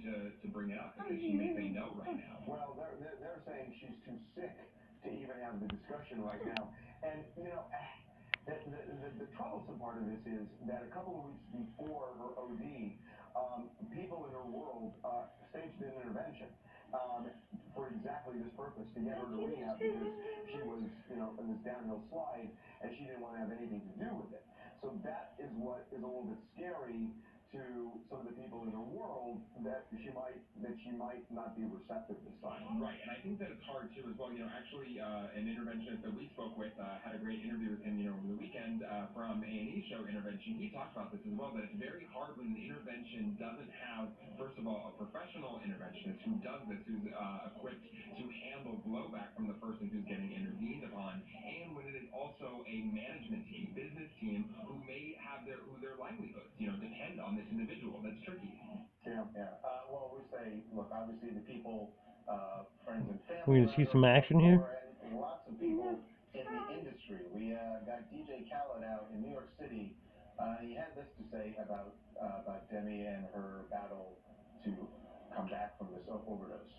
to bring it up because she may say no right now. Well, they're saying she's too sick to even have the discussion right now. And, you know, the troublesome part of this is that a couple of weeks before her OD, people in her world staged an intervention for exactly this purpose, to get her to rehab because she was, you know, in this downhill slide and she didn't want to have anything to do with it. So that is what is a little bit scary to some of the people in her world, that she might not be receptive this time. Right, and I think that it's hard too as well. You know, actually, an interventionist that we spoke with had a great interview with him, you know, over the weekend from A&E show Intervention. He talked about this as well, that it's very hard when an intervention doesn't have, first of all, a professional interventionist who does this, who's equipped to handle blowback from the person who's getting intervened upon, and when it is also a management team, business team, who may have their livelihoods, you know, depend on this individual. That's tricky. Yeah. Well, we say, look, obviously the people, friends and family. We're gonna see some action here. And lots of people in the industry. We got DJ Khaled out in New York City. He had this to say about Demi and her battle to come back from this overdose.